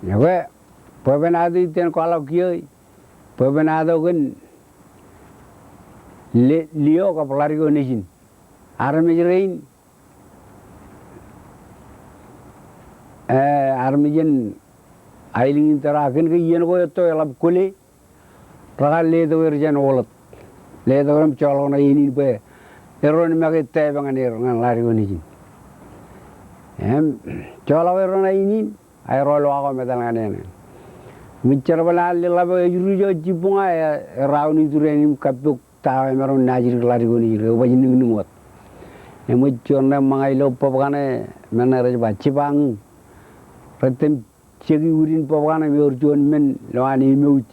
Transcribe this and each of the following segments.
Yawe pebenado iten kalau kiai pebenado kan lio ka pelari ko nisin armejerein armejen ailingin terakin ke yen ko to elap kule ragal le to werjan wolot le to ram cholona ini pe eron mage te bangan ngan lari ko nisin chola werona ini ay rolo ako medal ngane micara bala laba yurujo jipunga rawni tureni kapuk tawe meron najir lari ko ni re wajin ning wat e mo chonna mangai lo popgane menare ba cibang retem cegi urin popgane mi orjon men lawani mewt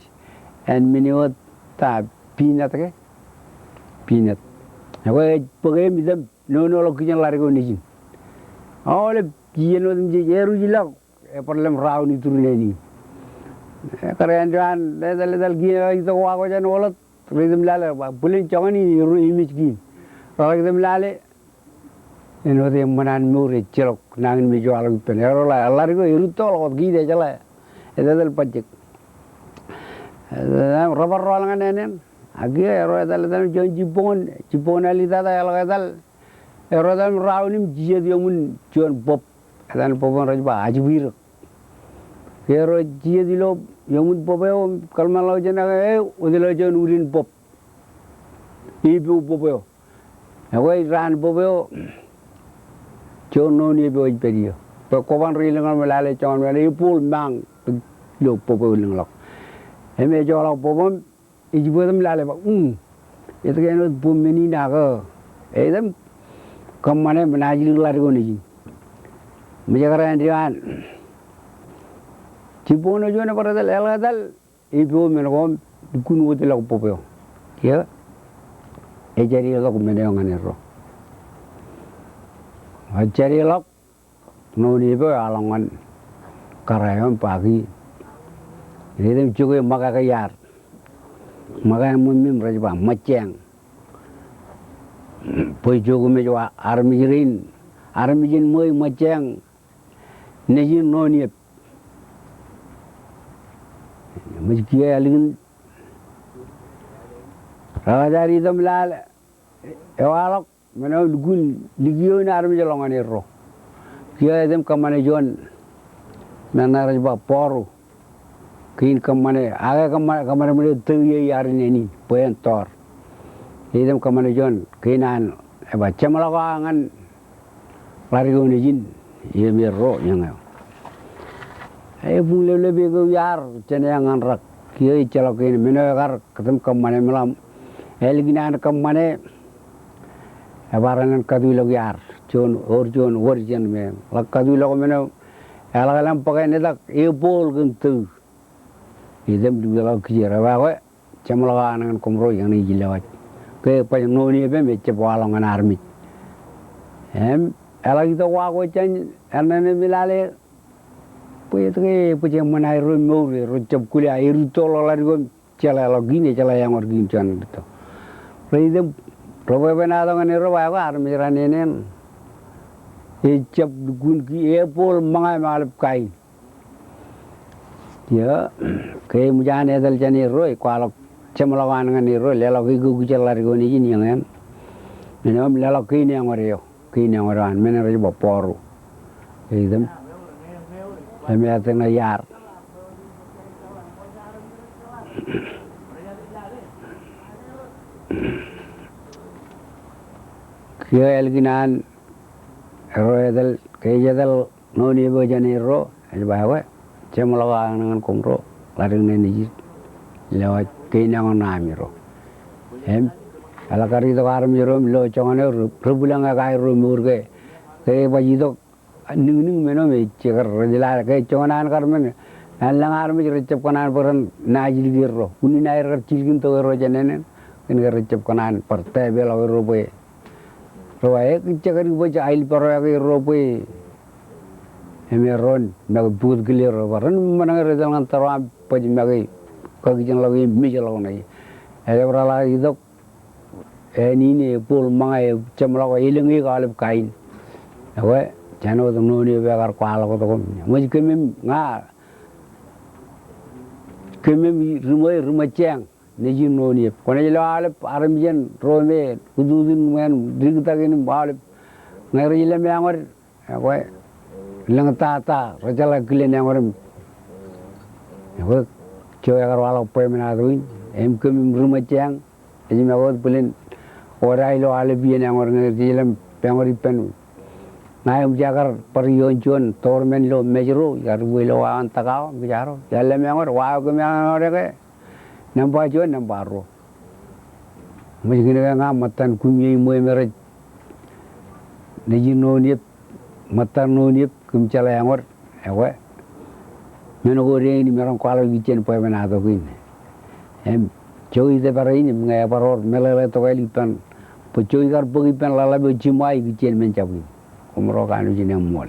en miniot ta pinat ke pinat awe poge mi dam no lo kinya lari ko ni ole kieno dum je yeru jilak e problem rawni tureni karen jan ledal gina itu wago jan wolot ridem lale bulin chongani ru image gi ridem lale eno de manan mure chirok nangin mi jo alu penero la allari go iruto lo gi de jala edal pajek robar rolangan nenen agi ero edal jon jipon ali dada edal ero dal rawnim jiye diomun jon pop edal popon rajba ajbir kero jiye dilo yomun popeo kalmalo jena udilo jon urin pop ibu popeo awai ran popeo jon no ni bo perio pe koban rilengan melale jon mele ipul mang lo popeo lenglok eme jolo popom ijibodam lale ba itu keno bum meni naga edam kamane menajil lari goni menjagaran dian cipono jone paradal eladal ibu menogom dukun wote la popeo ya ejari la ko meneo nganero ajari la no ni be alongan karayon pagi ini juga maga kayar maga mumim rajba maceng poi jogo me jo armijin moy maceng nejin no ni Mujkiya alingin ragadari dam lal ewalok mena dugun ligiyo na armi jalongan ero kiya dem kamane jon nana rajba poru kin kamane aga kamane mene tuye yari neni poen tor idem kamane jon kinan eba chamalaga ngan lari gone jin yemi ro yang bung lele bego yar cenengan rak kiai calokin menegar ketem kamane melam elginan kamane abaran kadu log yar jon origin me lak kadu log mene elagalam pakai nedak ebol gentu idem dugala kira bawe camalaga nan komro yang ni jilawat ke panoni be me cepwalangan armi elagi to wago chan anane milale Puye puye manai romo rocap kuliah iruto lari go cala lagi ni cala yang orgin cuan itu. Redem roba benado ngane roba aku armi ranenen. Ecap gun ki epol mangai malap kai. Ya kayak mujan edal jani roy kalau cemelawan ngane roy lelaki gu cala lari go ni ini yang kan. Menem lelaki ni yang oreo kini yang oran menem roy baporu. Redem Kami tengah yar. Kaya elginan roedal kejadal noni bojani ro bawa cemalaga dengan komro laring neni lewat keinangan nami ro. Alakari to karam ro lo chongane rebulang agai ro murge kaya bayi to ning meno me cegar rajala ke chonan karmen alang arme recep kanan peran najil girro uni nair cilgin to ro janenen ken recep kanan parte bela ro boy roe cegar boy ail paro ya ro boy emeron na bud glir ro baran manang redalan tarwa poj magi kagijan lagi mijalo nai ebrala idok ni ne pul mangai cemlago ilengi galep kain awe Jano tu nuni begar kuala ko tu, mungkin kami ngah kemem rumacang neji noni kone jelo alep aramjen rome kududin men digitagin alep ngari jelo me angor ko lang ta rajala kilen angorim ko choya garwala pemena duin em kemem rumacang neji me god pulen orai lo alep bien angor ngari jelo pengori pen naim jagar parionjon tormen lo mejro yar welo an tagaw bijaro yalle me angor wa ko me angor ke namba jo namba ro mujine nga matan kumye moy mere neji noniep matan noniep kum chala angor ewe meno go re ni meron kwalo gichen po mena do kin em choi de barai ni nga baror melele to gali pan po choi gar pogi pen lala be chimai gichen men chabu kumro kanu jine mol